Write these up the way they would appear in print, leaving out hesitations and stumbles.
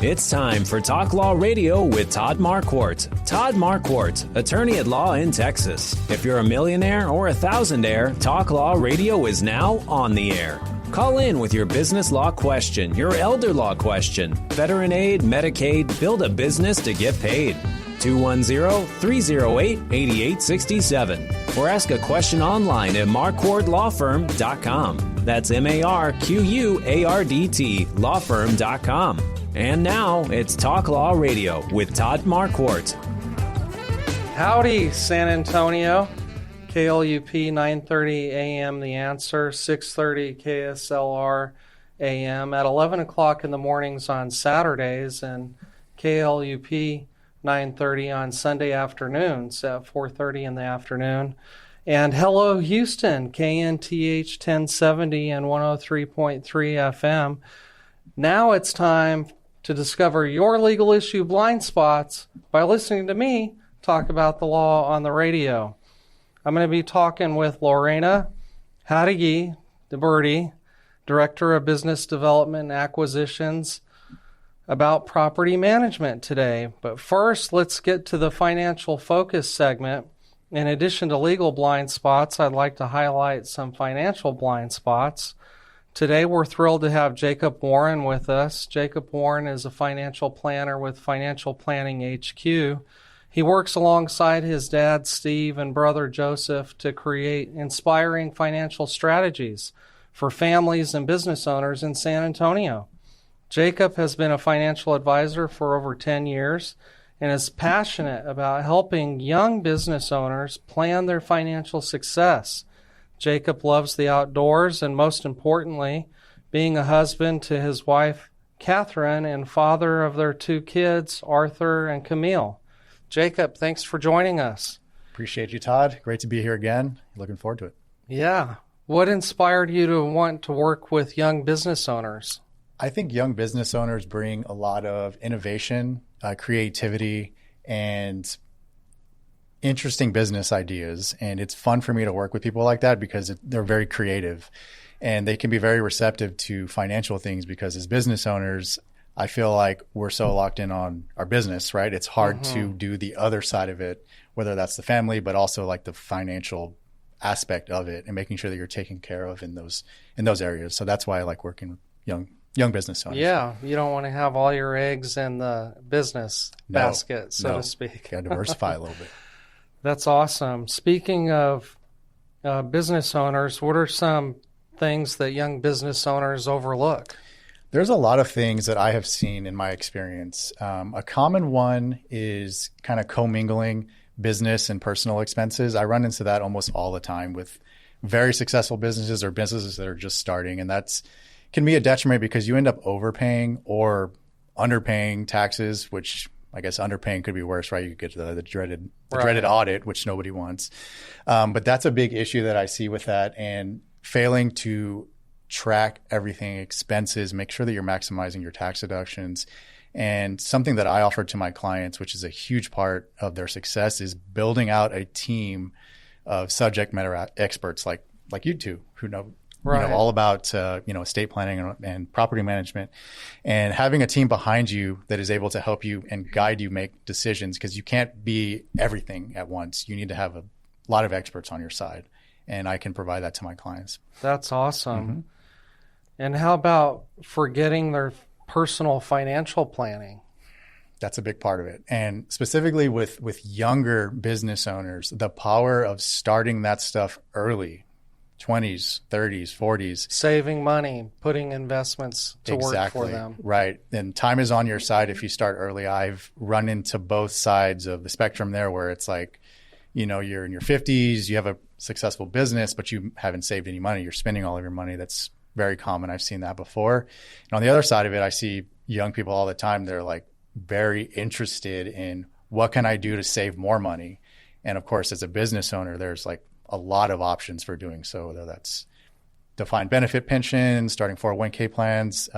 It's time for Talk Law Radio with Todd Marquardt. Todd Marquardt, attorney at law in Texas. If you're a millionaire or a thousandaire, Talk Law Radio is now on the air. Call in with your business law question, your elder law question, veteran aid, Medicaid, build a business to get paid. 210-308-8867. Or ask a question online at marquardtlawfirm.com. That's MARQUARDT lawfirm.com. And now it's Talk Law Radio with Todd Marquardt. Howdy, San Antonio. KLUP 930 AM The Answer, 630 KSLR AM at 11 o'clock in the mornings on Saturdays, and KLUP 930 on Sunday afternoons at 4:30 in the afternoon. And hello, Houston, KNTH 1070 and 103.3 FM. Now it's time to discover your legal issue blind spots by listening to me talk about the law on the radio. I'm going to be talking with Lorena Jáuregui de Birdy, Director of Business Development and Acquisitions, about property management today. But first, let's get to the financial focus segment. In addition to legal blind spots, I'd like to highlight some financial blind spots. Today, we're thrilled to have Jacob Warren with us. Jacob Warren is a financial planner with Financial Planning HQ. He works alongside his dad, Steve, and brother, Joseph, to create inspiring financial strategies for families and business owners in San Antonio. Jacob has been a financial advisor for over 10 years and is passionate about helping young business owners plan their financial success. Jacob loves the outdoors and, most importantly, being a husband to his wife, Catherine, and father of their two kids, Arthur and Camille. Jacob, thanks for joining us. Appreciate you, Todd. Great to be here again. Looking forward to it. Yeah. What inspired you to want to work with young business owners? I think young business owners bring a lot of innovation, creativity, and interesting business ideas. And it's fun for me to work with people like that because they're very creative and they can be very receptive to financial things, because as business owners, I feel like we're so locked in on our business, right? It's hard to do the other side of it, whether that's the family, but also like the financial aspect of it and making sure that you're taken care of in those areas. So that's why I like working with young business owners. Yeah, you don't want to have all your eggs in the business basket, so to speak. Got to diversify a little bit. That's awesome. Speaking of business owners, what are some things that young business owners overlook? There's a lot of things that I have seen in my experience. A common one is kind of commingling business and personal expenses. I run into that almost all the time with very successful businesses or businesses that are just starting, and that's can be a detriment because you end up overpaying or underpaying taxes, which I guess underpaying could be worse, right? You get the dreaded audit, which nobody wants. But that's a big issue that I see with that, and failing to track everything, expenses, make sure that you're maximizing your tax deductions. And something that I offer to my clients, which is a huge part of their success, is building out a team of subject matter experts like you two who know all about estate planning and property management, and having a team behind you that is able to help you and guide you make decisions, because you can't be everything at once. You need to have a lot of experts on your side, and I can provide that to my clients. That's awesome. And how about forgetting their personal financial planning? That's a big part of it. And specifically with younger business owners, the power of starting that stuff early, 20s, 30s, 40s. Saving money, putting investments to work for them. Right. And time is on your side if you start early. I've run into both sides of the spectrum there, where it's like, you're in your 50s, you have a successful business, but you haven't saved any money. You're spending all of your money. That's very common. I've seen that before. And on the other side of it, I see young people all the time. They're like very interested in what can I do to save more money? And of course, as a business owner, there's like a lot of options for doing so, whether that's defined benefit pensions, starting 401k plans,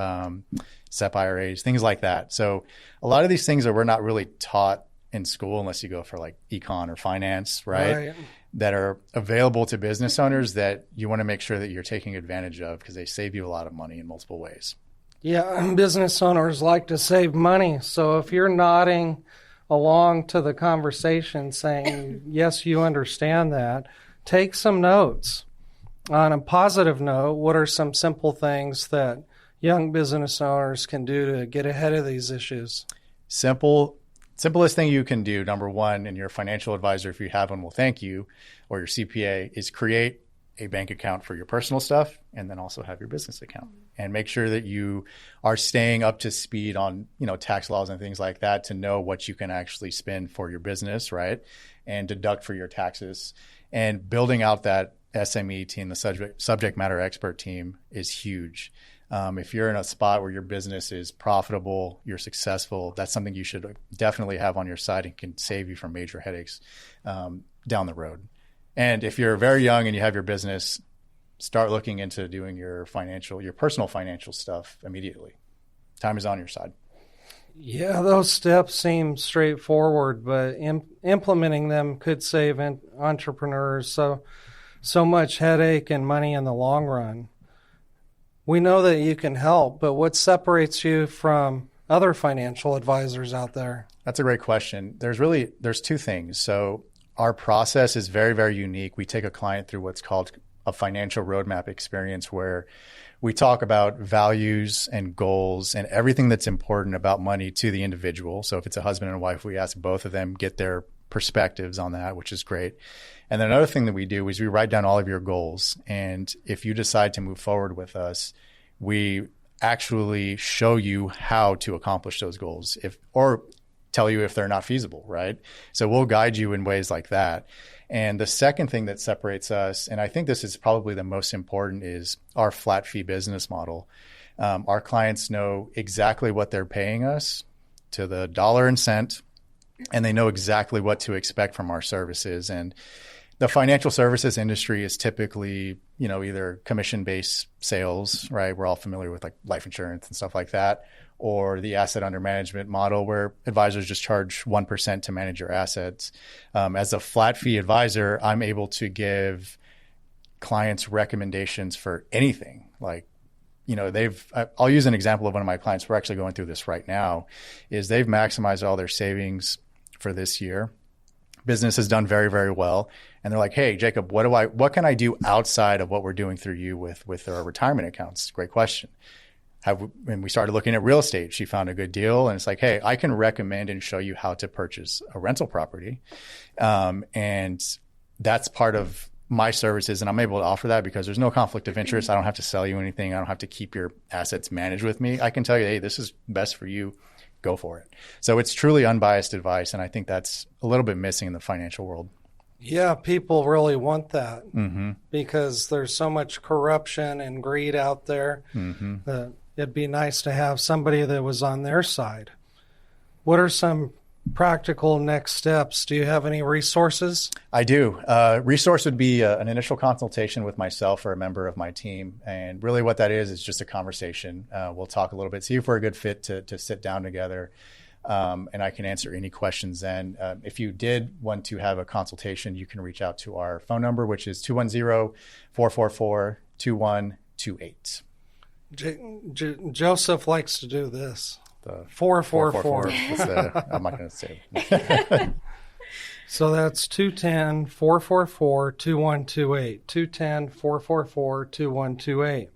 SEP IRAs, things like that. So a lot of these things that we're not really taught in school, unless you go for like econ or finance, right? That are available to business owners that you want to make sure that you're taking advantage of, because they save you a lot of money in multiple ways. Yeah, business owners like to save money. So if you're nodding along to the conversation saying, yes, you understand that, take some notes. On a positive note, what are some simple things that young business owners can do to get ahead of these issues? Simplest thing you can do, number one, and your financial advisor, if you have one, will thank you, or your CPA, is create a bank account for your personal stuff and then also have your business account, and make sure that you are staying up to speed on, tax laws and things like that to know what you can actually spend for your business, right? And deduct for your taxes. And building out that SME team, the subject matter expert team, is huge. If you're in a spot where your business is profitable, you're successful, that's something you should definitely have on your side and can save you from major headaches down the road. And if you're very young and you have your business, start looking into doing your personal financial stuff immediately. Time is on your side. Yeah, those steps seem straightforward, but implementing them could save entrepreneurs so much headache and money in the long run. We know that you can help, but what separates you from other financial advisors out there? That's a great question. There's two things. So our process is very, very unique. We take a client through what's called a financial roadmap experience, where we talk about values and goals and everything that's important about money to the individual. So if it's a husband and wife, we ask both of them, get their perspectives on that, which is great. And then another thing that we do is we write down all of your goals. And if you decide to move forward with us, we actually show you how to accomplish those goals, or tell you if they're not feasible, right? So we'll guide you in ways like that. And the second thing that separates us, and I think this is probably the most important, is our flat fee business model. Our clients know exactly what they're paying us to the dollar and cent, and they know exactly what to expect from our services. And the financial services industry is typically, either commission-based sales, right? We're all familiar with like life insurance and stuff like that, or the asset under management model where advisors just charge 1% to manage your assets. As a flat fee advisor, I'm able to give clients recommendations for anything. Like, I'll use an example of one of my clients. We're actually going through this right now. Is they've maximized all their savings for this year. Business has done very, very well. And they're like, hey, Jacob, what can I do outside of what we're doing through you with our retirement accounts? Great question. And we started looking at real estate. She found a good deal. And it's like, hey, I can recommend and show you how to purchase a rental property. And that's part of my services. And I'm able to offer that because there's no conflict of interest. I don't have to sell you anything. I don't have to keep your assets managed with me. I can tell you, hey, this is best for you. Go for it. So it's truly unbiased advice. And I think that's a little bit missing in the financial world. Yeah, people really want that because there's so much corruption and greed out there that it'd be nice to have somebody that was on their side. What are some practical next steps? Do you have any resources? I do. Resource would be an initial consultation with myself or a member of my team. And really what that is just a conversation. We'll talk a little bit, see if we're a good fit to sit down together. And I can answer any questions then. If you did want to have a consultation, you can reach out to our phone number, which is 210-444-2128. Joseph likes to do this. The 444. I'm not going to say it. So that's 210-444-2128. 210-444-2128.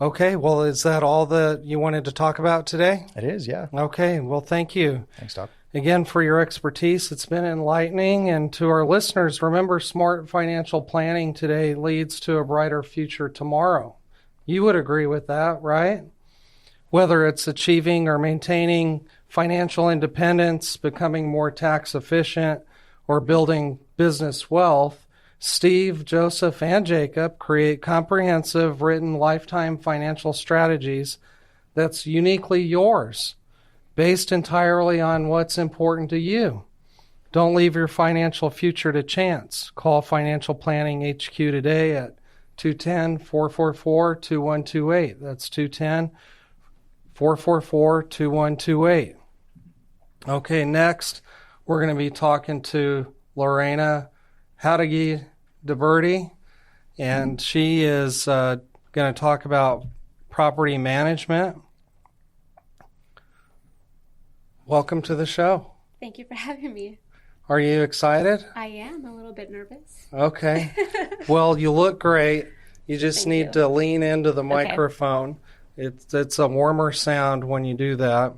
Okay, well, is that all that you wanted to talk about today? It is, yeah. Okay, well, thank you. Thanks, Doc. Again, for your expertise. It's been enlightening. And to our listeners, remember, smart financial planning today leads to a brighter future tomorrow. You would agree with that, right? Whether it's achieving or maintaining financial independence, becoming more tax efficient, or building business wealth, Steve, Joseph, and Jacob create comprehensive written lifetime financial strategies that's uniquely yours, based entirely on what's important to you. Don't leave your financial future to chance. Call Financial Planning HQ today at 210-444-2128. That's 210-444-2128. Okay, next we're going to be talking to Lorena Jáuregui de Birdy, and she is going to talk about Property Management. Welcome to the show. Thank you for having me. Are you excited? I am a little bit nervous. Okay. Well, you look great. You just Thank need you. to lean into the microphone. It's a warmer sound when you do that.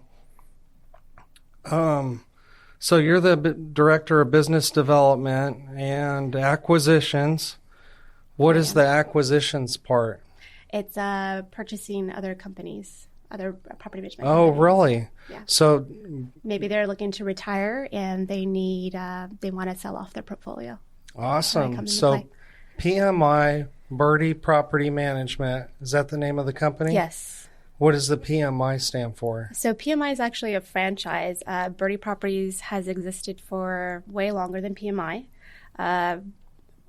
So you're the Director of Business Development and Acquisitions. What is the acquisitions part? It's purchasing other companies, other property management Oh, companies. really? Yeah. So, Maybe they're looking to retire and they want to sell off their portfolio. awesome. into So, play. PMI, Birdy Property Management, is that the name of the company? Yes. What does the PMI stand for? So PMI is actually a franchise. Birdy Properties has existed for way longer than PMI.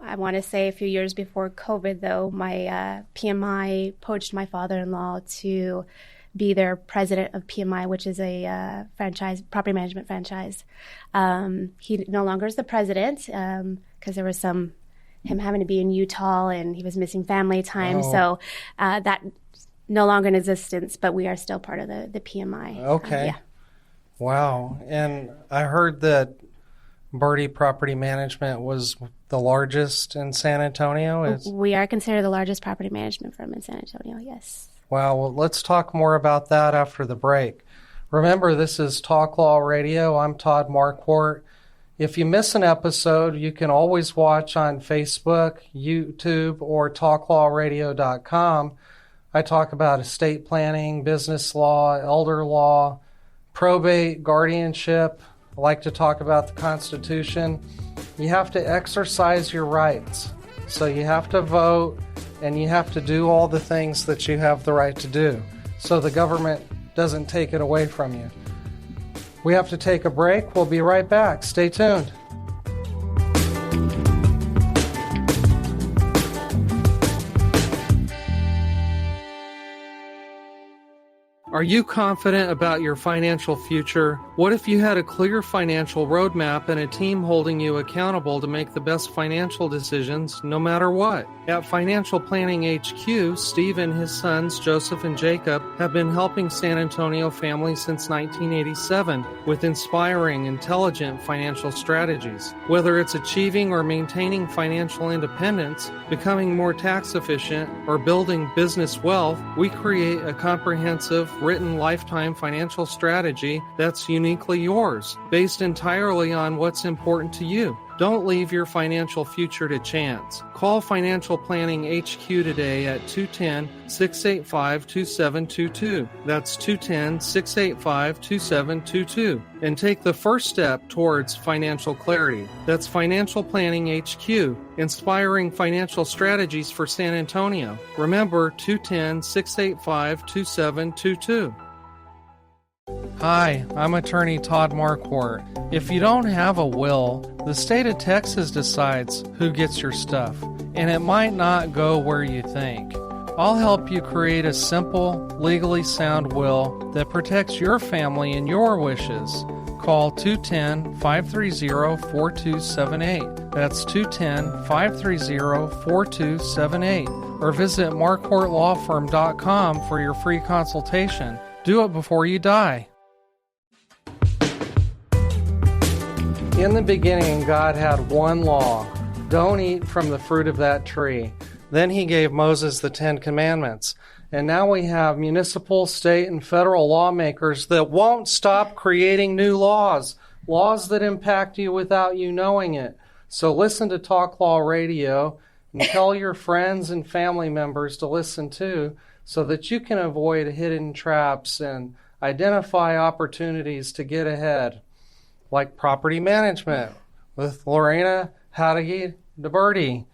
I want to say a few years before COVID, though, my PMI poached my father-in-law to be their president of PMI, which is a franchise, property management franchise. He no longer is the president because there was him having to be in Utah and he was missing family time. Oh. So that no longer in existence, but we are still part of the PMI. Okay. Yeah. Wow. And I heard that Birdy Property Management was the largest in San Antonio. We are considered the largest property management firm in San Antonio, yes. Wow. Well, let's talk more about that after the break. Remember, this is Talk Law Radio. I'm Todd Marquardt. If you miss an episode, you can always watch on Facebook, YouTube, or talklawradio.com. I talk about estate planning, business law, elder law, probate, guardianship. I like to talk about the Constitution. You have to exercise your rights. So you have to vote and you have to do all the things that you have the right to do so the government doesn't take it away from you. We have to take a break. We'll be right back. Stay tuned. Are you confident about your financial future? What if you had a clear financial roadmap and a team holding you accountable to make the best financial decisions no matter what? At Financial Planning HQ, Steve and his sons, Joseph and Jacob, have been helping San Antonio families since 1987 with inspiring, intelligent financial strategies. Whether it's achieving or maintaining financial independence, becoming more tax efficient, or building business wealth, we create a comprehensive, written lifetime financial strategy that's uniquely yours, based entirely on what's important to you. Don't leave your financial future to chance. Call Financial Planning HQ today at 210-685-2722. That's 210-685-2722. And take the first step towards financial clarity. That's Financial Planning HQ, inspiring financial strategies for San Antonio. Remember, 210-685-2722. Hi, I'm attorney Todd Marquardt. If you don't have a will, the state of Texas decides who gets your stuff, and it might not go where you think. I'll help you create a simple, legally sound will that protects your family and your wishes. Call 210-530-4278. That's 210-530-4278. Or visit marquardtlawfirm.com for your free consultation. Do it before you die. In the beginning, God had one law. Don't eat from the fruit of that tree. Then he gave Moses the 10 Commandments. And now we have municipal, state, and federal lawmakers that won't stop creating new laws that impact you without you knowing it. So listen to Talk Law Radio and tell your friends and family members to listen too, so that you can avoid hidden traps and identify opportunities to get ahead, like property management with Lorena Jáuregui de Birdy.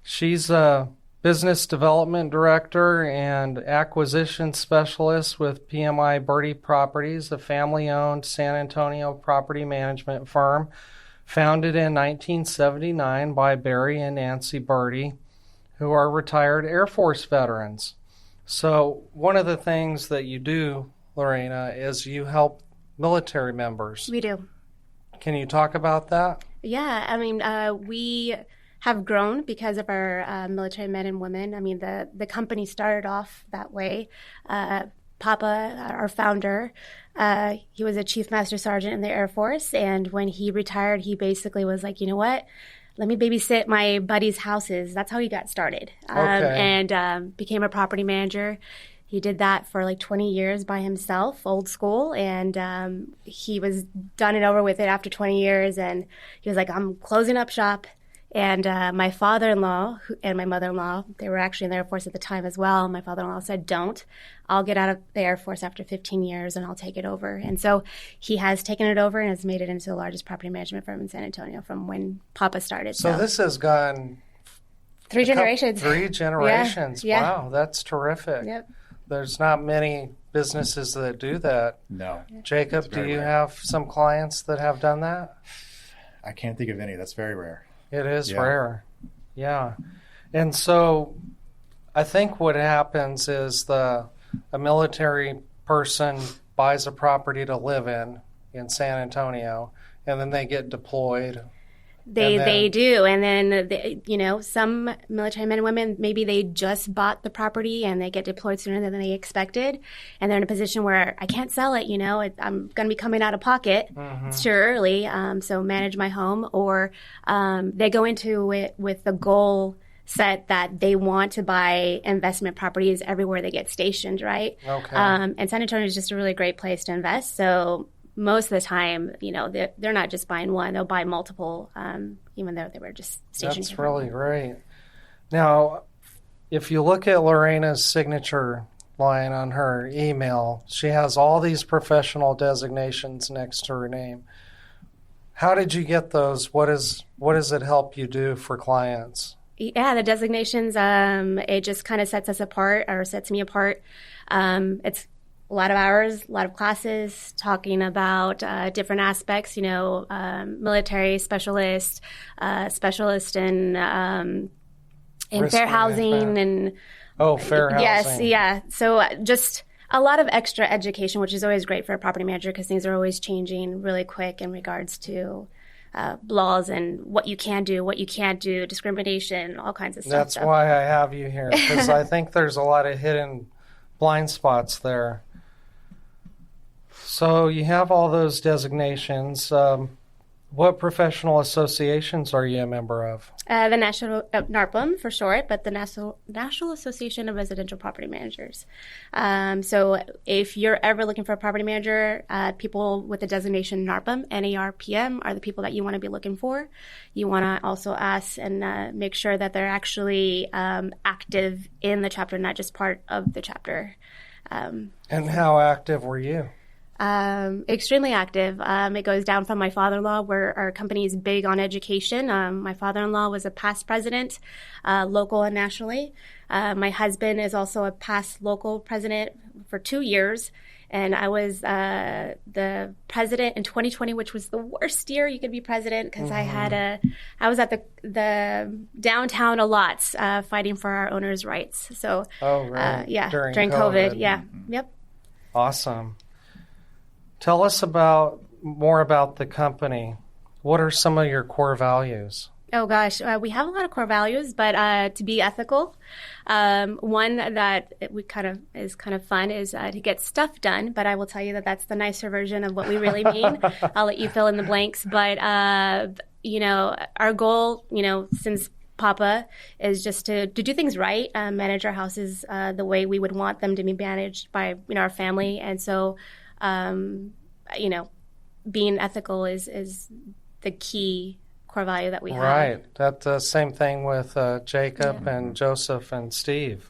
She's a business development director and acquisition specialist with PMI Birdy Properties, a family-owned San Antonio property management firm founded in 1979 by Barry and Nancy Birdy, who are retired Air Force veterans. So one of the things that you do, Lorena, is you help military members. We do. Can you talk about that? Yeah, I mean, we have grown because of our military men and women. I mean, the company started off that way. Papa, our founder, he was a Chief Master Sergeant in the Air Force. And when he retired, he basically was like, you know what? Let me babysit my buddies' houses. That's how he got started. And became a property manager. He did that for like 20 years by himself, old school. And he was done and over with it after 20 years. And he was like, I'm closing up shop. And my father-in-law and my mother-in-law, they were actually in the Air Force at the time as well. My father-in-law said, don't. I'll get out of the Air Force after 15 years and I'll take it over. And so he has taken it over and has made it into the largest property management firm in San Antonio from when Papa started. So this has gone... Three generations. Three generations. Yeah. Wow, that's terrific. Yep. There's not many businesses that do that. No. Jacob, do you have some clients that have done that? I can't think of any. That's very rare. It is rare. Yeah. And so I think what happens is a military person buys a property to live in San Antonio, and then they get deployed. They do. And then, some military men and women, maybe they just bought the property and they get deployed sooner than they expected. And they're in a position where I can't sell it, I'm going to be coming out of pocket. Mm-hmm. It's too early. So manage my home. Or they go into it with the goal set that they want to buy investment properties everywhere they get stationed, right? Okay. And San Antonio is just a really great place to invest. So most of the time, they're not just buying one; they'll buy multiple, even though they were just stationed. That's really great. Now, if you look at Lorena's signature line on her email, she has all these professional designations next to her name. How did you get those? What does it help you do for clients? Yeah, the designations, it just kind of sets us apart, or sets me apart. It's a lot of hours, a lot of classes, talking about different aspects, military specialist, specialist in fair housing and... Oh, fair housing. Yes, yeah. So just a lot of extra education, which is always great for a property manager because things are always changing really quick in regards to laws and what you can do, what you can't do, discrimination, all kinds of stuff. That's why I have you here, because I think there's a lot of hidden blind spots there. So you have all those designations. What professional associations are you a member of? The National NARPM for short, but the National Association of Residential Property Managers. So if you're ever looking for a property manager, people with the designation NARPM, NARPM, are the people that you want to be looking for. You want to also ask and make sure that they're actually active in the chapter, not just part of the chapter. And how active were you? Extremely active. It goes down from my father-in-law, where our company is big on education. My father-in-law was a past president, local and nationally. My husband is also a past local president for 2 years. And I was the president in 2020, which was the worst year you could be president because I was at the downtown a lot fighting for our owners' rights. So, during COVID. Yeah. Yep. Awesome. Tell us more about the company. What are some of your core values? Oh, gosh. We have a lot of core values, but to be ethical. One that is kind of fun is to get stuff done, but I will tell you that that's the nicer version of what we really mean. I'll let you fill in the blanks. But, our goal, since Papa, is just to do things right, manage our houses the way we would want them to be managed by, our family. And so, being ethical is the key core value that we have. Right. That's the same thing with Jacob and Joseph and Steve.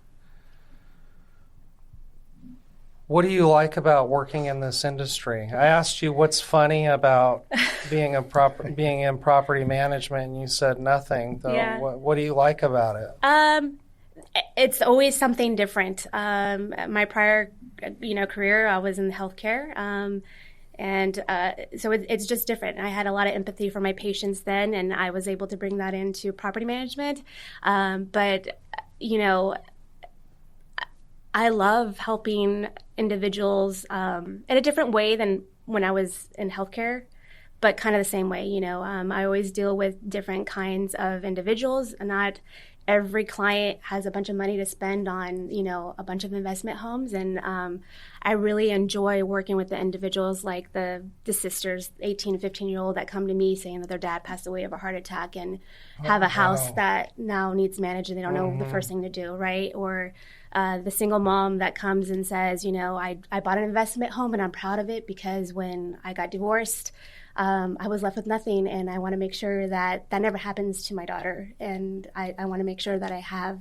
What do you like about working in this industry? I asked you what's funny about being in property management, and you said nothing. Yeah. What do you like about it? It's always something different. My prior, career, I was in healthcare, so it's just different. I had a lot of empathy for my patients then, and I was able to bring that into property management. But I love helping individuals in a different way than when I was in healthcare. but kind of the same way. I always deal with different kinds of individuals, and not every client has a bunch of money to spend on, a bunch of investment homes. And I really enjoy working with the individuals like the sisters, 18 and 15-year-old that come to me saying that their dad passed away of a heart attack and have a house that now needs managed and they don't know the first thing to do, right? Or the single mom that comes and says, I bought an investment home and I'm proud of it because when I got divorced, I was left with nothing, and I want to make sure that never happens to my daughter, and I want to make sure that I have,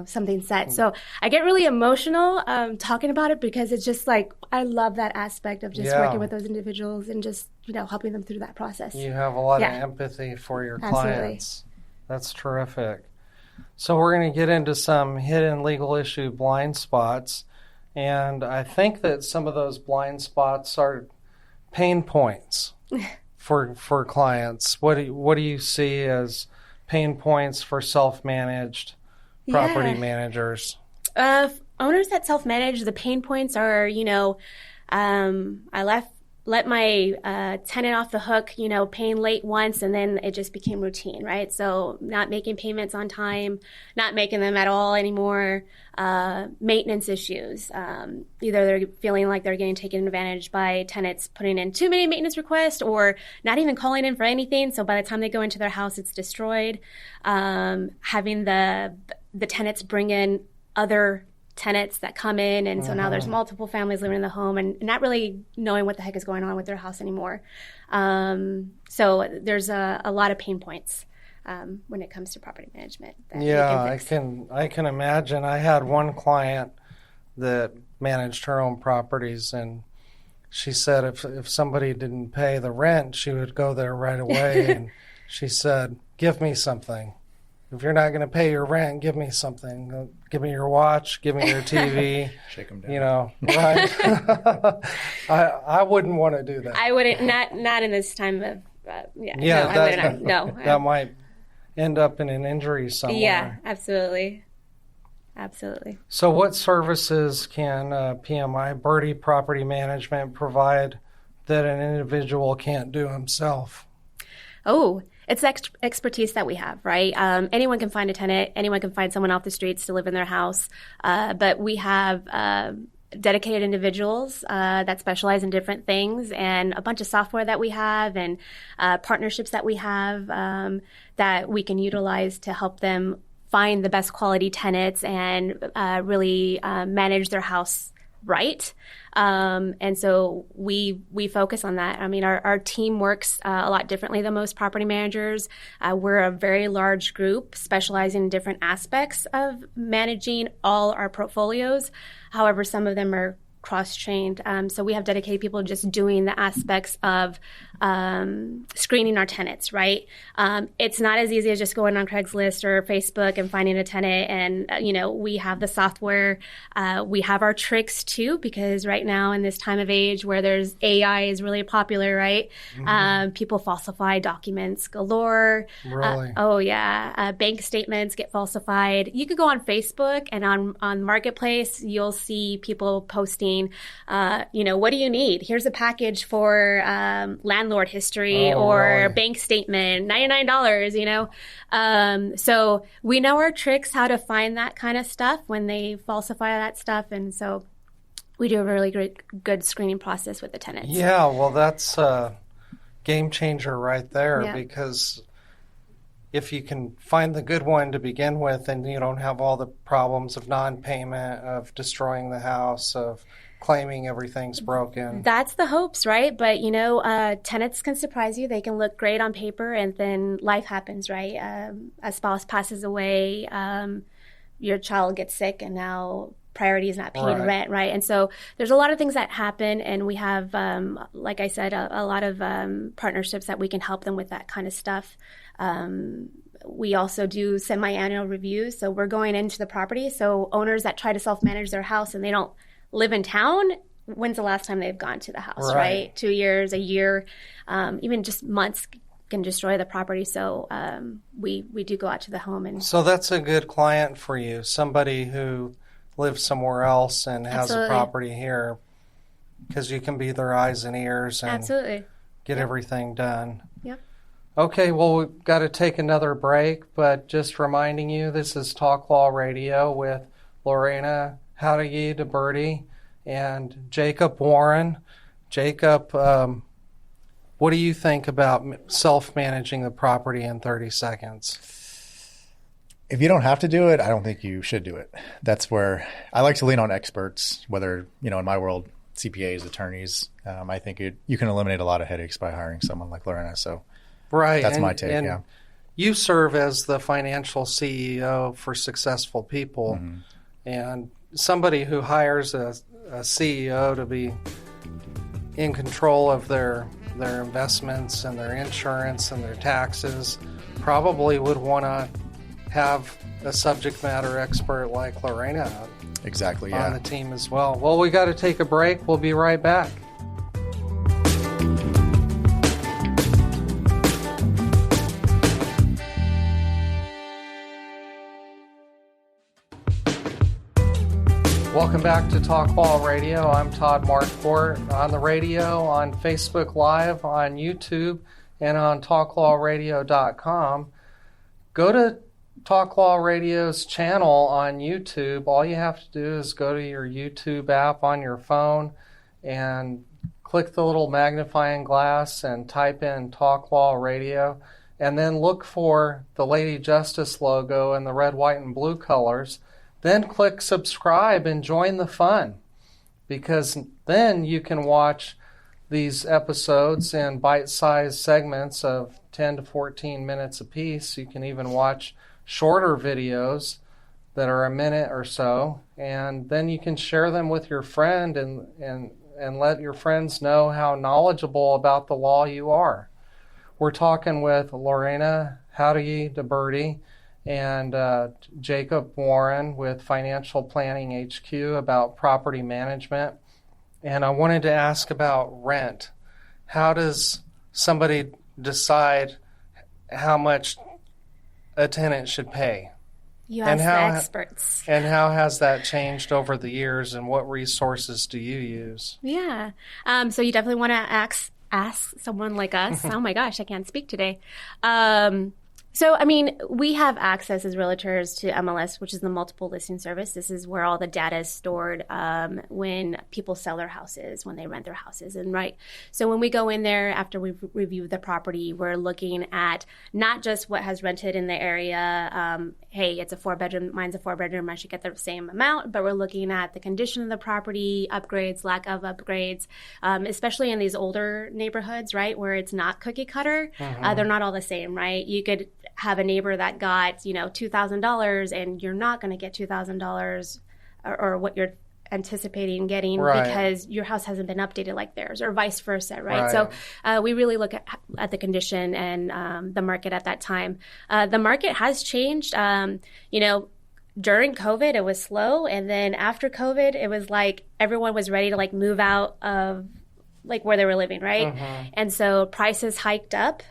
something set. So I get really emotional talking about it because it's just like I love that aspect of just working with those individuals and just helping them through that process. You have a lot of empathy for your Absolutely. Clients. That's terrific. So we're going to get into some hidden legal issue blind spots, and I think that some of those blind spots are pain points for clients. What do you see as pain points for self-managed property managers? Owners that self-manage, the pain points are, I let my tenant off the hook, paying late once, and then it just became routine, right? So not making payments on time, not making them at all anymore, maintenance issues. Either they're feeling like they're getting taken advantage by tenants putting in too many maintenance requests or not even calling in for anything. So by the time they go into their house, it's destroyed. Having the tenants bring in other tenants that come in, and so now there's multiple families living in the home and not really knowing what the heck is going on with their house anymore. So there's a lot of pain points when it comes to property management. I can imagine. I had one client that managed her own properties, and she said if somebody didn't pay the rent, she would go there right away. And she said, "Give me something. If you're not going to pay your rent, give me something. Give me your watch. Give me your TV." Shake them down. Right? I wouldn't want to do that. I wouldn't. Not in this time of. No. That might end up in an injury somewhere. Yeah, absolutely. So, what services can PMI Birdy Property Management provide that an individual can't do himself? Oh. It's expertise that we have, right? Anyone can find a tenant. Anyone can find someone off the streets to live in their house. But we have dedicated individuals that specialize in different things, and a bunch of software that we have, and partnerships that we have that we can utilize to help them find the best quality tenants and really manage their house right. And so we focus on that. I mean, our team works a lot differently than most property managers. We're a very large group specializing in different aspects of managing all our portfolios. However, some of them are cross-trained. So we have dedicated people just doing the aspects of screening our tenants, right? It's not as easy as just going on Craigslist or Facebook and finding a tenant. And, we have the software. We have our tricks too, because right now in this time of age where there's AI is really popular, right? People falsify documents galore. Really? Bank statements get falsified. You could go on Facebook and on Marketplace, you'll see people posting, what do you need? Here's a package for landlord history or bank statement, $99, So we know our tricks, how to find that kind of stuff when they falsify that stuff. And so we do a really good screening process with the tenants. Yeah, well, that's a game changer right there because if you can find the good one to begin with, and you don't have all the problems of non-payment, of destroying the house, of claiming everything's broken. That's the hopes, right? But, tenants can surprise you. They can look great on paper, and then life happens, right? A spouse passes away, your child gets sick, and now priority is not paying rent, right? And so there's a lot of things that happen, and we have, like I said, a lot of partnerships that we can help them with that kind of stuff. We also do semi-annual reviews, so we're going into the property. So owners that try to self-manage their house and they don't live in town, when's the last time they've gone to the house, right? 2 years, a year, even just months can destroy the property. So we do go out to the home. And so that's a good client for you, somebody who lives somewhere else and has a property here, because you can be their eyes and ears and get everything done. Yep. Okay, well, we've got to take another break, but just reminding you, this is Talk Law Radio with Lorena Jáuregui de Birdy and Jacob Warren. Jacob, what do you think about self-managing the property in 30 seconds? If you don't have to do it, I don't think you should do it. That's where I like to lean on experts, whether, in my world, CPAs, attorneys. I think you can eliminate a lot of headaches by hiring someone like Lorena. So right. That's my take, yeah. You serve as the financial CEO for successful people. Mm-hmm. And somebody who hires a CEO to be in control of their investments and their insurance and their taxes probably would want to have a subject matter expert like Lorena exactly, on the team as well. Well, we got to take a break. We'll be right back. Welcome back to Talk Law Radio. I'm Todd Marquardt, on the radio, on Facebook Live, on YouTube, and on talklawradio.com. Go to Talk Law Radio's channel on YouTube. All you have to do is go to your YouTube app on your phone and click the little magnifying glass and type in Talk Law Radio, and then look for the Lady Justice logo in the red, white, and blue colors. Then click subscribe and join the fun, because then you can watch these episodes in bite-sized segments of 10 to 14 minutes apiece. You can even watch shorter videos that are a minute or so, and then you can share them with your friend and let your friends know how knowledgeable about the law you are. We're talking with Lorena Jáuregui de Birdy and Jacob Warren with Financial Planning HQ about property management. And I wanted to ask about rent. How does somebody decide how much a tenant should pay? You ask the experts. And how has that changed over the years, and what resources do you use? Yeah. So you definitely want to ask someone like us. Oh my gosh, I can't speak today. We have access as realtors to MLS, which is the multiple listing service. This is where all the data is stored when people sell their houses, when they rent their houses. So when we go in there after we've reviewed the property, we're looking at not just what has rented in the area. Hey, it's a 4-bedroom, mine's a 4-bedroom, I should get the same amount. But we're looking at the condition of the property, upgrades, lack of upgrades, especially in these older neighborhoods, right, where it's not cookie cutter. Mm-hmm. They're not all the same, right? You could have a neighbor that got, $2,000, and you're not going to get $2,000 or what you're anticipating getting, right, because your house hasn't been updated like theirs, or vice versa, right? So we really look at the condition and the market at that time. The market has changed. During COVID, it was slow, and then after COVID, it was like everyone was ready to move out of where they were living, right? Mm-hmm. And so prices hiked up.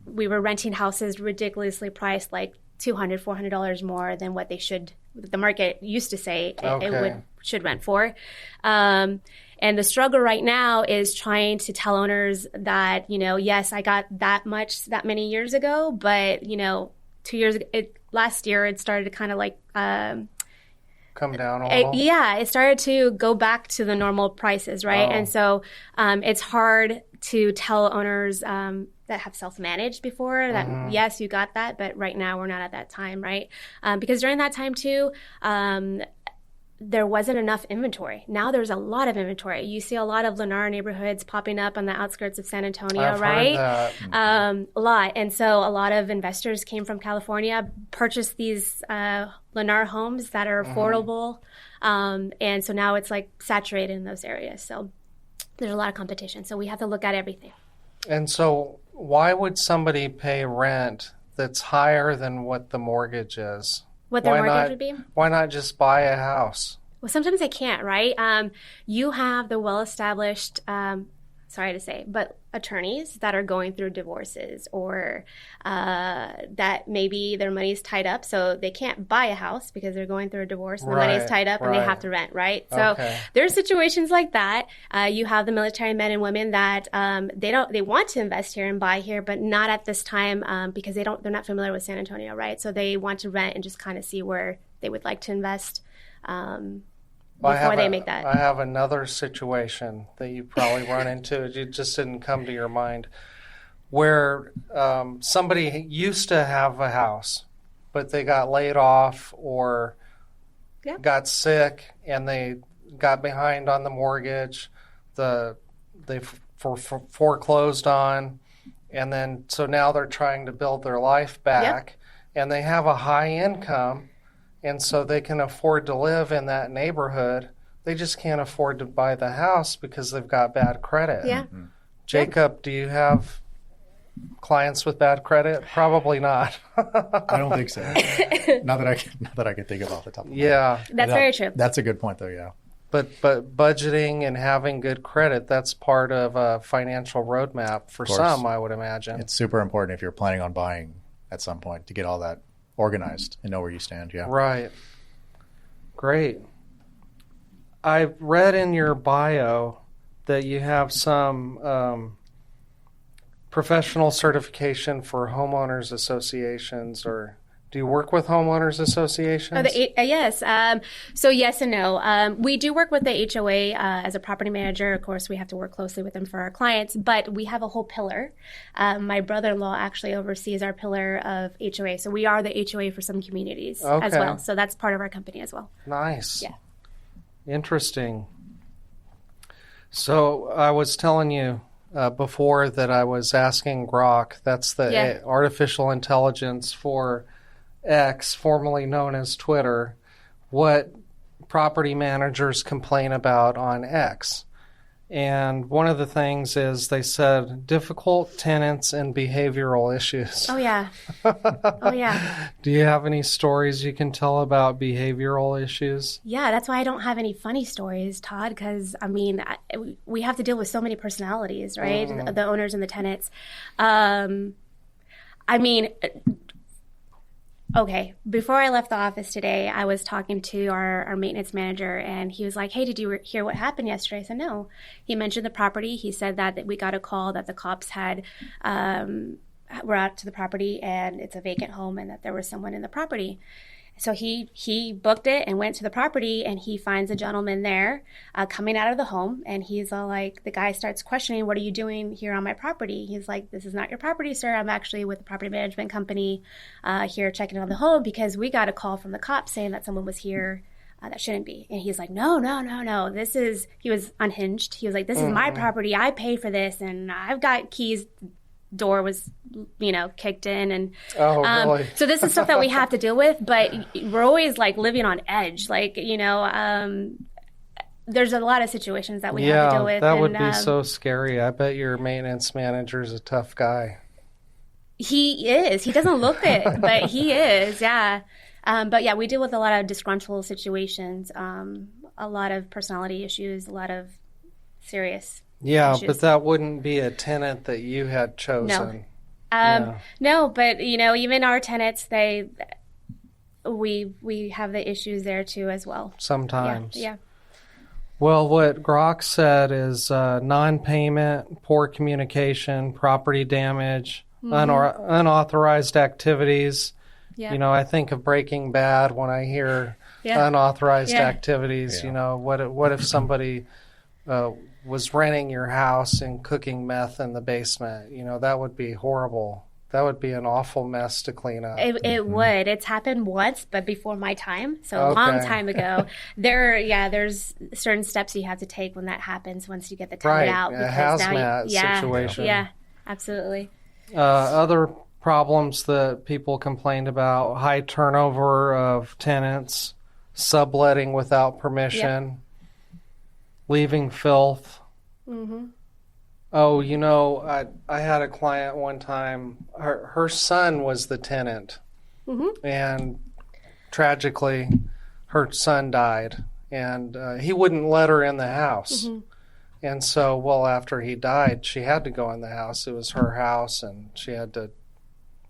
We were renting houses ridiculously priced, like $200, $400 more than what the market used to say it should rent for. And the struggle right now is trying to tell owners that, yes, I got that much that many years ago, but, 2 years ago, last year it started to kind of come down a little? It started to go back to the normal prices, right? And so it's hard to tell owners that have self-managed before that, yes, you got that, but right now we're not at that time, right? Because during that time too, there wasn't enough inventory. Now there's a lot of inventory. You see a lot of Lennar neighborhoods popping up on the outskirts of San Antonio, right? A lot. And so a lot of investors came from California, purchased these Lennar homes that are affordable. And so now it's saturated in those areas. So there's a lot of competition. So we have to look at everything. And so why would somebody pay rent that's higher than what the mortgage is? What their mortgage would be? Why not just buy a house? Well, sometimes they can't, right? You have the well-established sorry to say, but attorneys that are going through divorces or that maybe their money's tied up, so they can't buy a house because they're going through a divorce and the money's tied up and they have to rent, right? So there's situations like that. You have the military men and women that they want to invest here and buy here, but not at this time because they're not familiar with San Antonio, right? So they want to rent and just kind of see where they would like to invest. Before they make that. I have another situation that you probably run into. It just didn't come to your mind, where somebody used to have a house, but they got laid off or got sick, and they got behind on the mortgage. They foreclosed on, and then so now they're trying to build their life back, and they have a high income. And so they can afford to live in that neighborhood. They just can't afford to buy the house because they've got bad credit. Yeah. Mm-hmm. Jacob, do you have clients with bad credit? Probably not. I don't think so. not that I can think of off the top of my head. Yeah. That's very true. That's a good point, though, yeah. But budgeting and having good credit, that's part of a financial roadmap for some, I would imagine. It's super important if you're planning on buying at some point to get all that organized and know where you stand. Yeah. Right. Great. I've read in your bio that you have some professional certification for homeowners associations, or do you work with homeowners associations? Yes. So yes and no. We do work with the HOA as a property manager. Of course, we have to work closely with them for our clients, but we have a whole pillar. My brother-in-law actually oversees our pillar of HOA. So we are the HOA for some communities as well. So that's part of our company as well. Nice. Yeah. Interesting. So I was telling you before that I was asking Grok, that's the artificial intelligence for X, formerly known as Twitter, what property managers complain about on X. And one of the things is they said difficult tenants and behavioral issues. Oh, yeah. Oh, yeah. Do you have any stories you can tell about behavioral issues? Yeah, that's why I don't have any funny stories, Todd, because, I mean, we have to deal with so many personalities, right? The owners and the tenants. I mean... Okay, before I left the office today, I was talking to our maintenance manager, and he was like, hey, did you hear what happened yesterday? I said, no. He mentioned the property. He said that we got a call that the cops were out to the property, and it's a vacant home, and that there was someone in the property. So he booked it and went to the property, and he finds a gentleman there coming out of the home, and he's all like, the guy starts questioning, what are you doing here on my property? He's like, this is not your property, sir. I'm actually with the property management company here checking on the home because we got a call from the cops saying that someone was here that shouldn't be. And he's like, no. He was unhinged. He was like, this is my property. I paid for this, and I've got keys. Door was, kicked in, and really? So this is stuff that we have to deal with. But we're always like living on edge, there's a lot of situations that we have to deal with. That would be so scary. I bet your maintenance manager is a tough guy. He is. He doesn't look it, but he is. Yeah. But yeah, we deal with a lot of disgruntled situations, a lot of personality issues, a lot of serious. Yeah, issues. But that wouldn't be a tenant that you had chosen. No, but even our tenants, we have the issues there too as well. Sometimes. Yeah. Well, what Grok said is non-payment, poor communication, property damage, unauthorized activities. Yeah. I think of Breaking Bad when I hear unauthorized activities. Yeah. What if somebody was renting your house and cooking meth in the basement? That would be horrible. That would be an awful mess to clean up. It would. It's happened once, but before my time, so a long time ago. There's certain steps you have to take when that happens. Once you get the tenant out, a hazmat situation. Yeah, absolutely. Other problems that people complained about: high turnover of tenants, subletting without permission. Leaving filth. Mm-hmm. Oh, I had a client one time. Her son was the tenant, and tragically, her son died, and he wouldn't let her in the house. And so, well, after he died, she had to go in the house. It was her house, and she had to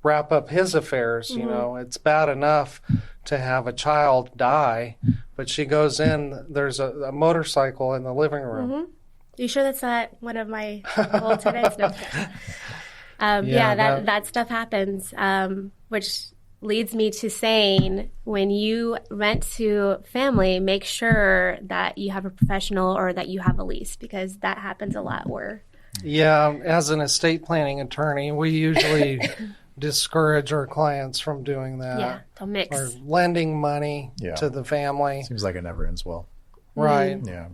wrap up his affairs. You know, it's bad enough to have a child die, but she goes in, there's a motorcycle in the living room. You sure that's not one of my old tenants? No. That stuff happens, which leads me to saying, when you rent to family, make sure that you have a professional or that you have a lease, because that happens a lot where... Yeah, as an estate planning attorney, we usually discourage our clients from doing that. Yeah, don't mix. Or lending money to the family. Seems like it never ends well. Right. Yeah.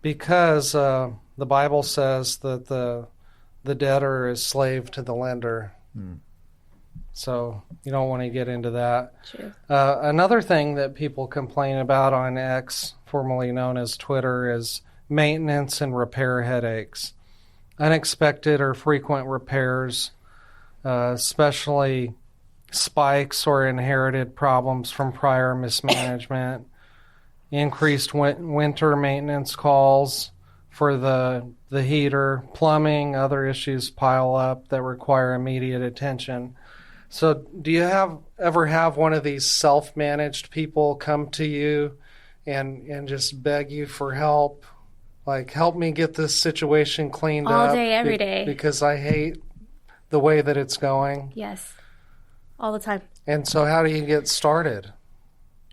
Because the Bible says that the debtor is slave to the lender. So you don't want to get into that. True. Another thing that people complain about on X, formerly known as Twitter, is maintenance and repair headaches. Unexpected or frequent repairs, especially spikes or inherited problems from prior mismanagement, increased winter maintenance calls for the heater, plumbing, other issues pile up that require immediate attention. So do you ever have one of these self-managed people come to you and just beg you for help? Like, help me get this situation cleaned up. All day, every day. Because I hate the way that it's going. Yes, all the time. And so how do you get started?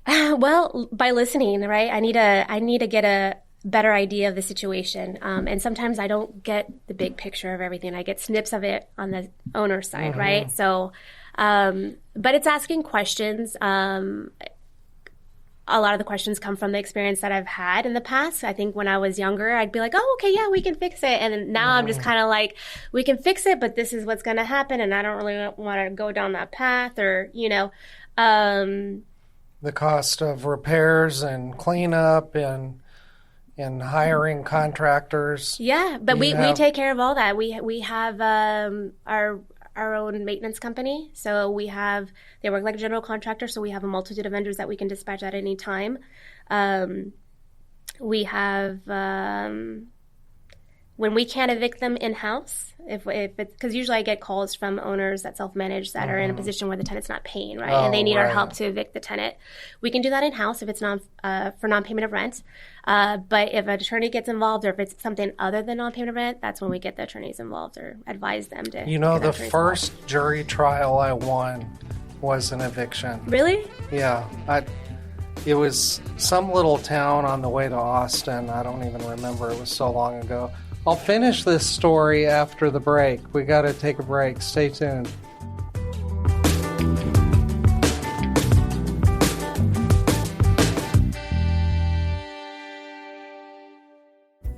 Well, by listening, right? I need to get a better idea of the situation. And sometimes I don't get the big picture of everything. I get snips of it on the owner's side, right? So, but it's asking questions. A lot of the questions come from the experience that I've had in the past. I think when I was younger, I'd be like, oh, okay, yeah, we can fix it. And now I'm just kind of like, we can fix it, but this is what's going to happen. And I don't really want to go down that path, or, you know. The cost of repairs and cleanup and hiring contractors. Yeah, but we take care of all that. We have our own maintenance company. So they work like a general contractor. So we have a multitude of vendors that we can dispatch at any time. We have, when we can't evict them in-house, if it's, because usually I get calls from owners that self-manage that are in a position where the tenant's not paying, right? And they need our help to evict the tenant. We can do that in-house if it's for non-payment of rent. But if an attorney gets involved, or if it's something other than non-payment of rent, that's when we get the attorneys involved or advise them to. You know, the first jury trial I won was an eviction. Really? Yeah. It was some little town on the way to Austin. I don't even remember. It was so long ago. I'll finish this story after the break. We got to take a break. Stay tuned.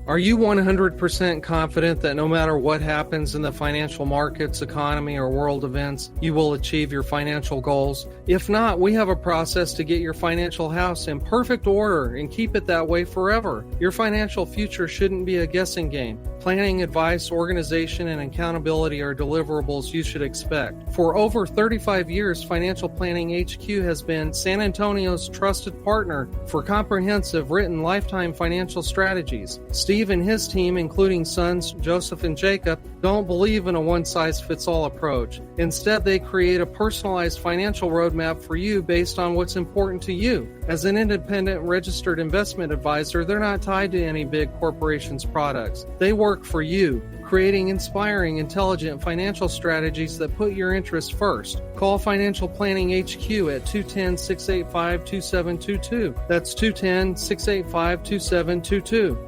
Are you 100% confident that no matter what happens in the financial markets, economy, or world events, you will achieve your financial goals? If not, we have a process to get your financial house in perfect order and keep it that way forever. Your financial future shouldn't be a guessing game. Planning, advice, organization, and accountability are deliverables you should expect. For over 35 years, Financial Planning HQ has been San Antonio's trusted partner for comprehensive written lifetime financial strategies. Steve and his team, including sons Joseph and Jacob, don't believe in a one-size-fits-all approach. Instead, they create a personalized financial roadmap for you based on what's important to you. As an independent registered investment advisor, they're not tied to any big corporation's products. They work for you, creating inspiring, intelligent financial strategies that put your interests first. Call Financial Planning HQ at 210-685-2722. That's 210-685-2722.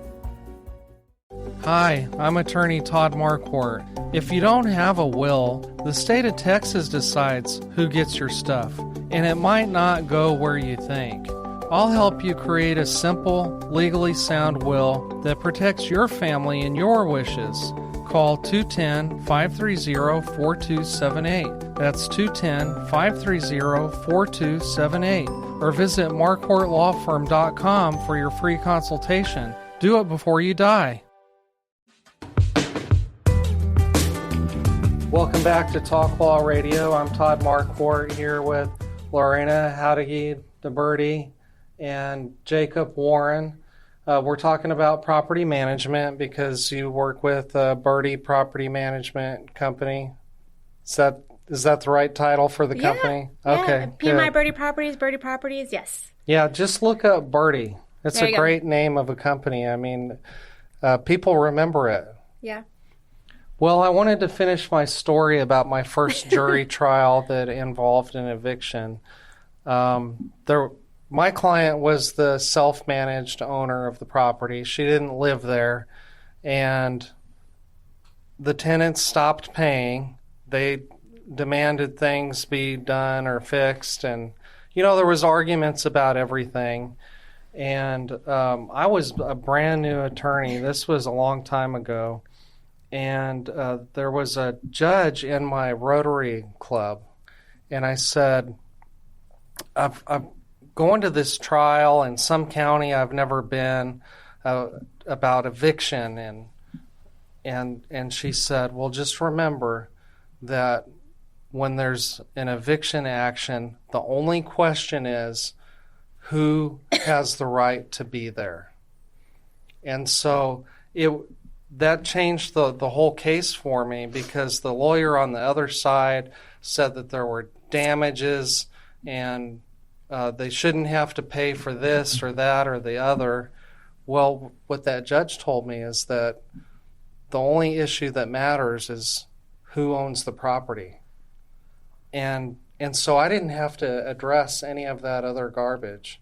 Hi, I'm attorney Todd Marquardt. If you don't have a will, the state of Texas decides who gets your stuff, and it might not go where you think. I'll help you create a simple, legally sound will that protects your family and your wishes. Call 210-530-4278. That's 210-530-4278. Or visit marquardtlawfirm.com for your free consultation. Do it before you die. Welcome back to Talk Law Radio. I'm Todd Marquardt here with Lorena Jáuregui de Birdy and Jacob Warren. We're talking about property management because you work with Birdy Property Management Company. Is that the right title for the company? Yeah. Okay. PMI Birdy Properties, yes. Yeah, just look up Birdy. It's There a you go. great name of a company. I mean, people remember it. Yeah. Well, I wanted to finish my story about my first jury trial that involved an eviction. My client was the self-managed owner of the property. She didn't live there, and the tenants stopped paying. They demanded things be done or fixed, and there was arguments about everything. And I was a brand new attorney. This was a long time ago. And there was a judge in my Rotary Club. And I said, I'm going to this trial in some county I've never been about eviction. And she said, well, just remember that when there's an eviction action, the only question is, who has the right to be there? And so that changed the whole case for me, because the lawyer on the other side said that there were damages and they shouldn't have to pay for this or that or the other. Well, what that judge told me is that the only issue that matters is who owns the property. And so I didn't have to address any of that other garbage.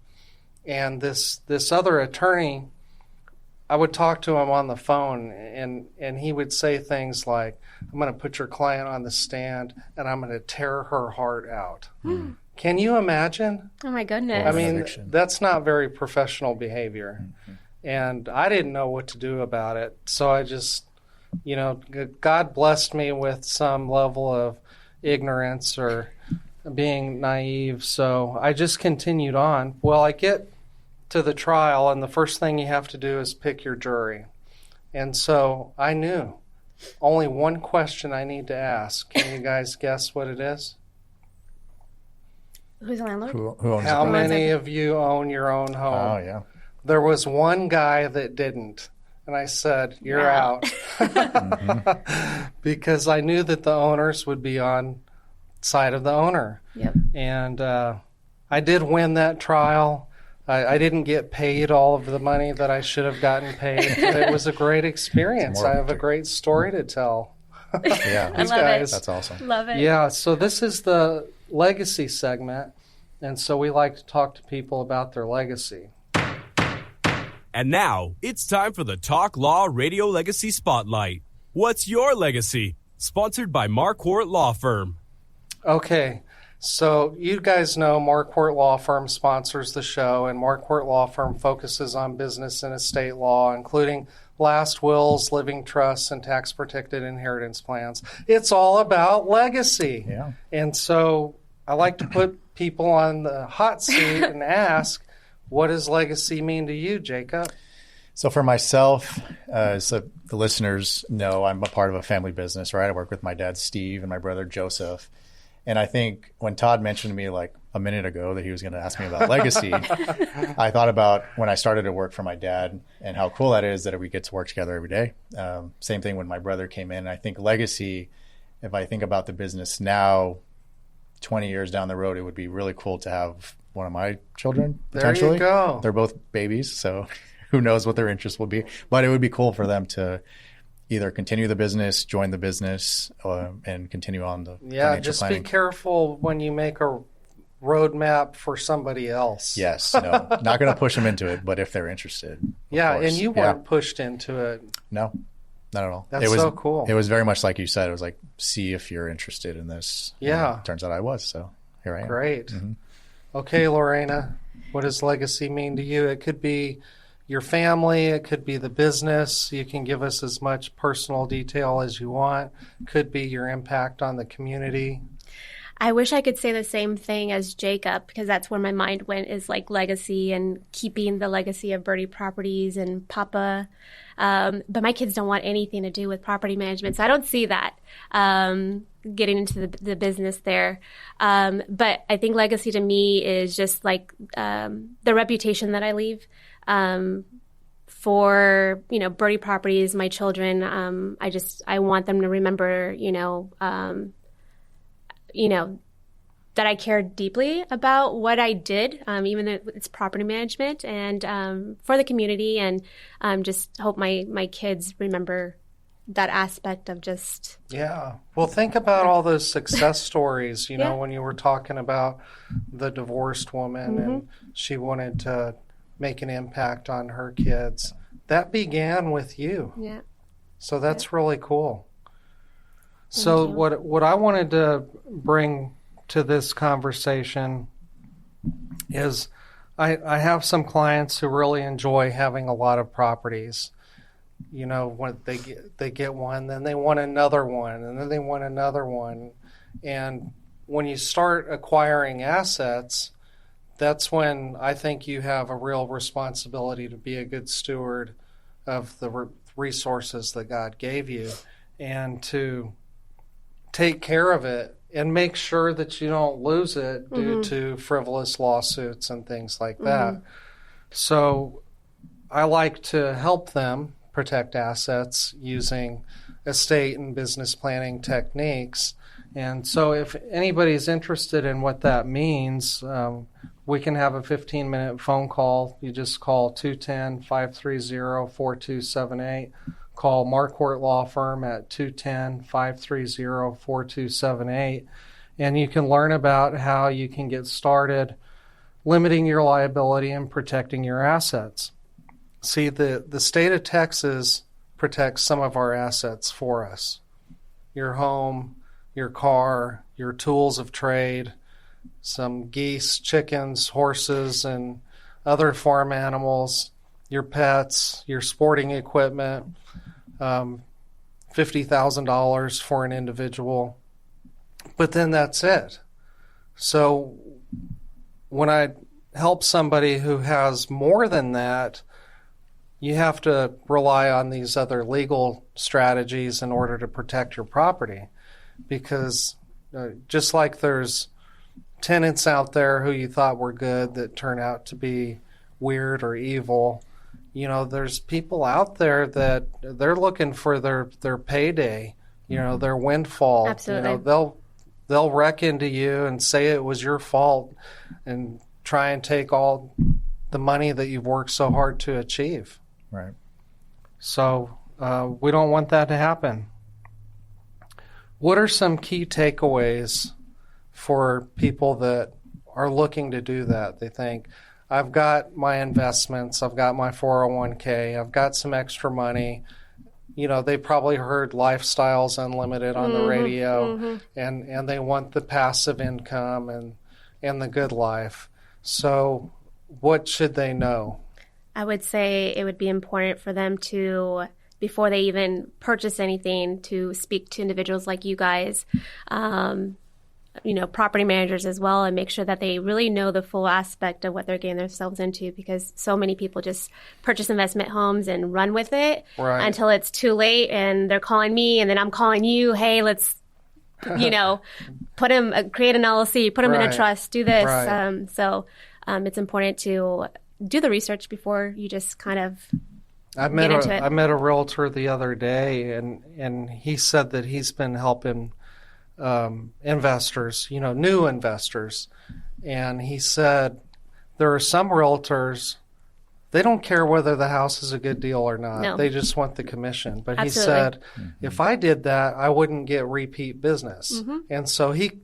And this other attorney, I would talk to him on the phone, and he would say things like, I'm going to put your client on the stand, and I'm going to tear her heart out. Can you imagine? Oh, my goodness. I mean, that's not very professional behavior. And I didn't know what to do about it. So I just, God blessed me with some level of ignorance or being naive. So I just continued on. Well, I get to the trial, and the first thing you have to do is pick your jury. And so I knew only one question I need to ask. Can you guys guess what it is? Who's the landlord? Who owns How the many of you own your own home? Oh, yeah. There was one guy that didn't. And I said, you're out. Because I knew that the owners would be on side of the owner. Yep. And I did win that trial. I didn't get paid all of the money that I should have gotten paid. But it was a great experience. I have a great story to tell. Yeah. I love guys. it. That's awesome. Love it. Yeah, so this is the legacy segment. And so we like to talk to people about their legacy. And now, it's time for the Talk Law Radio Legacy Spotlight. What's your legacy? Sponsored by Marquardt Law Firm. Okay, so you guys know Marquardt Law Firm sponsors the show, and Marquardt Law Firm focuses on business and estate law, including last wills, living trusts, and tax-protected inheritance plans. It's all about legacy. Yeah. And so I like to put people on the hot seat and ask, what does legacy mean to you, Jacob? So for myself, so the listeners know I'm a part of a family business, right? I work with my dad, Steve, and my brother, Joseph. And I think when Todd mentioned to me like a minute ago that he was going to ask me about legacy, I thought about when I started to work for my dad and how cool that is that we get to work together every day. Same thing when my brother came in. I think legacy, if I think about the business now, 20 years down the road, it would be really cool to have one of my children, potentially. There you go. They're both babies, so who knows what their interest will be. But it would be cool for them to either continue the business, join the business, and continue on the financial just planning. be careful when you make a roadmap for somebody else. Yes, no, not going to push them into it, but if they're interested. Yeah, course. and you weren't pushed into it. No, not at all. That's it was, so cool. It was very much like you said. It was like, see if you're interested in this. Yeah. And it turns out I was, so here I am. Great. Mm-hmm. Okay, Lorena, what does legacy mean to you? It could be your family. It could be the business. You can give us as much personal detail as you want. Could be your impact on the community. I wish I could say the same thing as Jacob, because that's where my mind went, is like legacy and keeping the legacy of Birdy Properties and Papa. But my kids don't want anything to do with property management, so I don't see that getting into the business there. But I think legacy to me is just like the reputation that I leave. for, Birdy Properties, my children, I want them to remember, that I care deeply about what I did, even though it's property management, and for the community, and just hope my kids remember that aspect of just. Yeah. Well, think about all those success stories, when you were talking about the divorced woman and she wanted to make an impact on her kids. That began with you. Yeah. So that's really cool. So what I wanted to bring to this conversation is I have some clients who really enjoy having a lot of properties. When they get one, then they want another one, and then they want another one. And when you start acquiring assets, that's when I think you have a real responsibility to be a good steward of the resources that God gave you and to take care of it and make sure that you don't lose it due to frivolous lawsuits and things like that. So I like to help them protect assets using estate and business planning techniques. And so if anybody's interested in what that means, we can have a 15-minute phone call. You just call 210-530-4278. Call Marquardt Law Firm at 210-530-4278. And you can learn about how you can get started limiting your liability and protecting your assets. See, the state of Texas protects some of our assets for us. Your home, your car, your tools of trade, some geese, chickens, horses, and other farm animals, your pets, your sporting equipment, $50,000 for an individual. But then that's it. So when I help somebody who has more than that, you have to rely on these other legal strategies in order to protect your property. Because just like there's tenants out there who you thought were good that turn out to be weird or evil, there's people out there that they're looking for their payday, their windfall. Absolutely. They'll wreck into you and say it was your fault and try and take all the money that you've worked so hard to achieve. Right. So we don't want that to happen. What are some key takeaways for people that are looking to do that? They think, I've got my investments, I've got my 401k, I've got some extra money. They probably heard Lifestyles Unlimited on the radio, and they want the passive income and the good life. So what should they know? I would say it would be important for them to, before they even purchase anything, to speak to individuals like you guys, property managers as well, and make sure that they really know the full aspect of what they're getting themselves into, because so many people just purchase investment homes and run with it until it's too late, and they're calling me and then I'm calling you, hey, let's, put him, create an LLC, put him in a trust, do this. So it's important to do the research before you just kind of get into it. I met a realtor the other day, and he said that he's been helping investors, new investors. And he said there are some realtors, they don't care whether the house is a good deal or not. No. They just want the commission. But Absolutely. He said, if I did that, I wouldn't get repeat business. And so he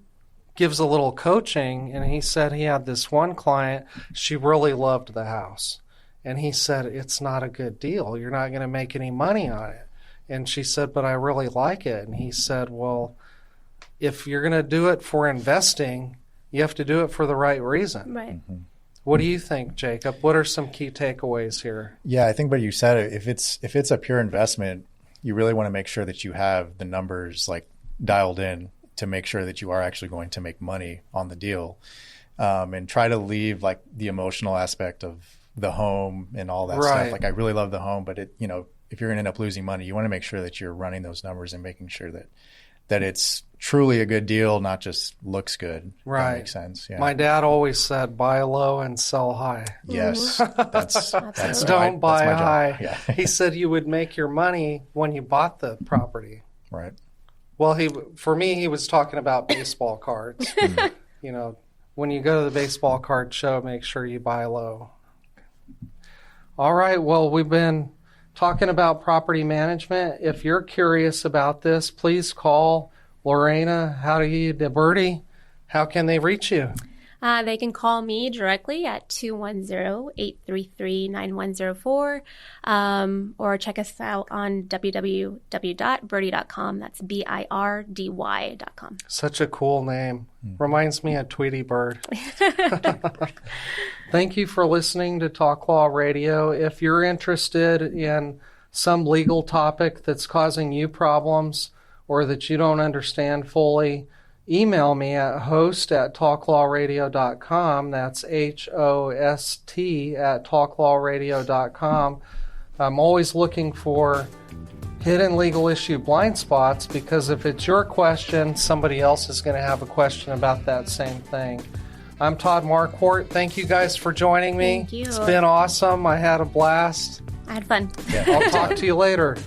gives a little coaching, and he said he had this one client, she really loved the house. And he said, it's not a good deal. You're not going to make any money on it. And she said, but I really like it. And he said, well, if you're going to do it for investing, you have to do it for the right reason. Right. What do you think, Jacob? What are some key takeaways here? Yeah, I think what you said, if it's a pure investment, you really want to make sure that you have the numbers like dialed in to make sure that you are actually going to make money on the deal, and try to leave like the emotional aspect of the home and all that stuff. Like, I really love the home, but if you're going to end up losing money, you want to make sure that you're running those numbers and making sure that that it's truly a good deal, not just looks good. Right. That makes sense. Yeah. My dad always said, buy low and sell high. Yes. That's Don't buy that's my high. job. Yeah. He said you would make your money when you bought the property. Right. Well, for me, he was talking about baseball cards. You know, when you go to the baseball card show, make sure you buy low. All right. Well, we've been talking about property management. If you're curious about this, please call Lorena Jáuregui de Birdy. How can they reach you? They can call me directly at 210-833-9104 or check us out on www.birdy.com. That's birdy.com. Such a cool name. Reminds me of Tweety Bird. Thank you for listening to Talk Law Radio. If you're interested in some legal topic that's causing you problems or that you don't understand fully, email me at host@talklawradio.com. That's HOST@talklawradio.com. I'm always looking for hidden legal issue blind spots, because if it's your question, somebody else is going to have a question about that same thing. I'm Todd Marquardt. Thank you guys for joining me. Thank you. It's been awesome. I had a blast. I had fun. I'll talk to you later.